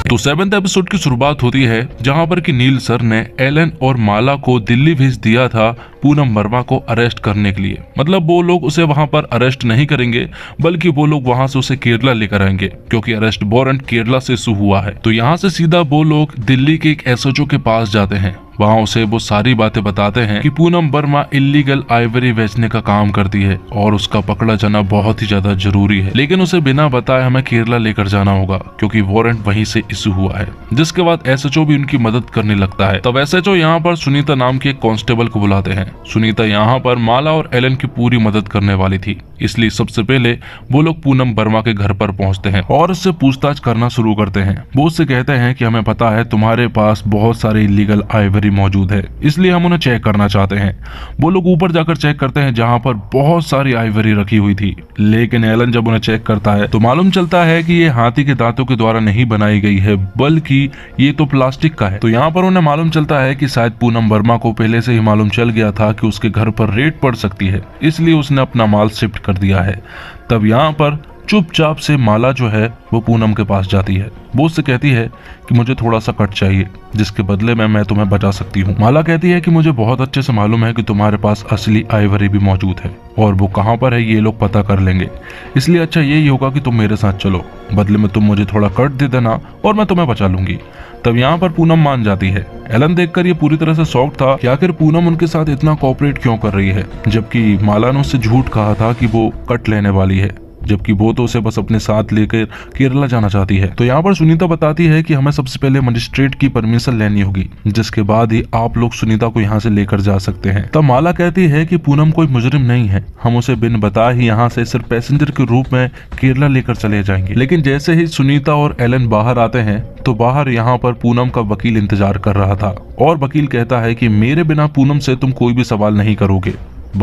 तो 7th episode की शुरुआत होती है जहां पर कि नील सर ने एलन और माला को दिल्ली भेज दिया था पूनम वर्मा को अरेस्ट करने के लिए। मतलब वो लोग उसे वहां पर अरेस्ट नहीं करेंगे, बल्कि वो लोग वहां से उसे केरला लेकर आएंगे, क्योंकि अरेस्ट वारंट केरला से इशू हुआ है। तो यहाँ से सीधा वो लोग दिल्ली के एक एसएचओ के पास जाते हैं। वहाँ उसे वो सारी बातें बताते हैं कि पूनम वर्मा इलीगल आइवरी बेचने का काम करती है और उसका पकड़ा जाना बहुत ही ज्यादा जरूरी है, लेकिन उसे बिना बताए हमें केरला लेकर जाना होगा क्योंकि वारंट वहीं से इशू हुआ है। जिसके बाद एसएचओ भी उनकी मदद करने लगता है। तब एसएचओ यहाँ पर सुनीता नाम के एक कांस्टेबल को बुलाते हैं। सुनीता यहाँ पर माला और एलन की पूरी मदद करने वाली थी, इसलिए सबसे पहले वो लोग पूनम वर्मा के घर पर पहुंचते हैं और उससे पूछताछ करना शुरू करते हैं। वो उससे कहते हैं कि हमें पता है तुम्हारे पास बहुत सारे इलीगल आइवरी मौजूद है, इसलिए हम उन्हें चेक करना चाहते हैं। वो लोग ऊपर जाकर चेक करते हैं जहाँ पर बहुत सारी आइवरी रखी हुई थी, लेकिन एलन जब उन्हें चेक करता है तो मालूम चलता है कि ये हाथी के दांतों के द्वारा नहीं बनाई गई है, बल्कि ये तो प्लास्टिक का है। तो यहाँ पर उन्हें मालूम चलता है कि शायद पूनम वर्मा को पहले से ही मालूम चल गया था कि उसके घर पर रेड पड़ सकती है, इसलिए उसने अपना माल शिफ्ट कर दिया है। तब यहाँ पर चुपचाप से माला जो है वो पूनम के पास जाती है। वो उससे कहती है कि मुझे थोड़ा सा कट चाहिए, जिसके बदले में मैं तुम्हें बचा सकती हूँ। माला कहती है कि मुझे बहुत अच्छे से मालूम है कि तुम्हारे पास असली आइवरी भी मौजूद है और वो कहाँ पर है ये लोग पता कर लेंगे, इसलिए अच्छा यही होगा कि तुम मेरे साथ चलो, बदले में तुम मुझे थोड़ा कट दे देना और मैं तुम्हें बचा लूंगी। तब यहाँ पर पूनम मान जाती है। एलन देखकर ये पूरी तरह से शॉक था कि आखिर पूनम उनके साथ इतना कोऑपरेट क्यों कर रही है, जबकि माला ने उससे झूठ कहा था कि वो कट लेने वाली है, जबकि वो तो उसे बस अपने साथ लेकर केरला जाना चाहती है। तो यहाँ पर सुनीता बताती है कि हमें सबसे पहले मजिस्ट्रेट की परमिशन लेनी होगी, जिसके बाद ही आप लोग सुनीता को यहाँ से लेकर जा सकते हैं। तब माला कहती है कि पूनम कोई मुजरिम नहीं है, हम उसे बिन बताए ही यहाँ से सिर्फ पैसेंजर के रूप में केरला लेकर चले जाएंगे। लेकिन जैसे ही सुनीता और एलन बाहर आते हैं तो बाहर यहाँ पर पूनम का वकील इंतजार कर रहा था और वकील कहता है कि मेरे बिना पूनम से तुम कोई भी सवाल नहीं करोगे।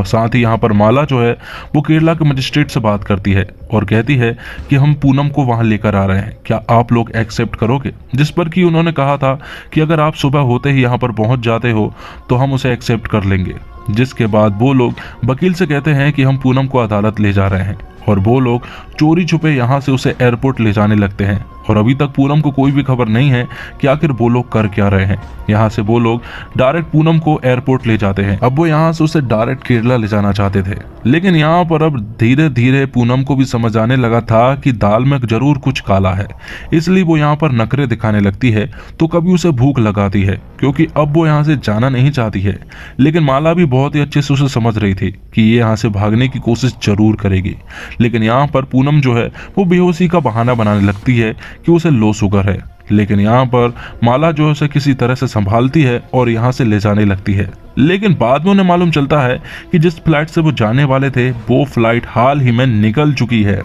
साथ ही यहाँ पर माला जो है वो केरला के मजिस्ट्रेट से बात करती है और कहती है कि हम पूनम को वहां लेकर आ रहे हैं, क्या आप लोग एक्सेप्ट करोगे? जिस पर कि उन्होंने कहा था कि अगर आप सुबह होते ही यहाँ पर पहुंच जाते हो तो हम उसे एक्सेप्ट कर लेंगे। जिसके बाद वो लोग वकील से कहते हैं कि हम पूनम को अदालत ले जा रहे हैं और वो लोग चोरी छुपे यहाँ से उसे एयरपोर्ट ले जाने लगते हैं। और अभी तक पूनम को कोई भी खबर नहीं है कि आखिर वो लोग कर क्या रहे हैं। यहाँ से वो लोग डायरेक्ट पूनम को एयरपोर्ट ले जाते हैं। अब वो यहाँ से उसे डायरेक्ट केरला ले जाना चाहते थे, लेकिन यहाँ पर अब धीरे धीरे पूनम को भी समझ आने लगा था कि दाल में जरूर कुछ काला है, इसलिए वो यहाँ पर नखरे दिखाने लगती है। तो कभी उसे भूख लगाती है क्योंकि अब वो यहाँ से जाना नहीं चाहती है, लेकिन माला भी बहुत ही अच्छे से उसे समझ रही थी कि ये यहाँ से भागने की कोशिश जरूर करेगी। लेकिन यहाँ पर पूनम जो है वो बेहोशी का बहाना बनाने लगती है कि उसे लो शुगर है, लेकिन यहाँ पर माला जो है उसे किसी तरह से संभालती है और यहाँ से ले जाने लगती है। लेकिन बाद में उन्हें मालूम चलता है कि जिस फ्लाइट से वो जाने वाले थे वो फ्लाइट हाल ही में निकल चुकी है।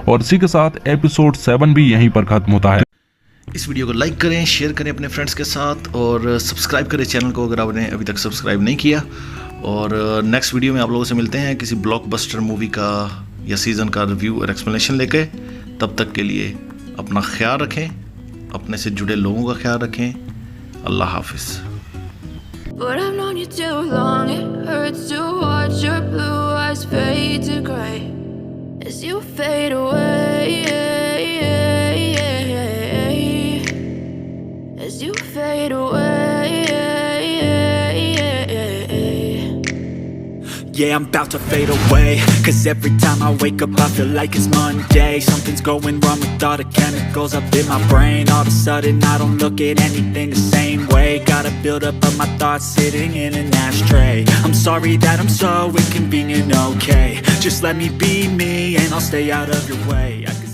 और इसी के साथ एपिसोड 7 भी यहीं पर खत्म होता है। इस वीडियो को लाइक करें, शेयर करें अपने फ्रेंड्स के साथ और सब्सक्राइब करें चैनल को अगर आपने अभी तक सब्सक्राइब नहीं किया। और नेक्स्ट वीडियो में आप लोगों से मिलते हैं किसी ब्लॉकबस्टर मूवी का या सीज़न का रिव्यू और एक्सप्लेनेशन लेके। तब तक के लिए अपना ख्याल रखें, अपने से जुड़े लोगों का ख्याल रखें। अल्लाह हाफिज़। But I've known you too long, it hurts to watch your blue eyes fade to gray as you fade away, as you fade away. Yeah, I'm about to fade away, cause every time I wake up I feel like it's Monday. Something's going wrong with all the chemicals up in my brain. All of a sudden I don't look at anything the same way. Got a build up of my thoughts sitting in an ashtray. I'm sorry that I'm so inconvenient, okay. Just let me be me and I'll stay out of your way.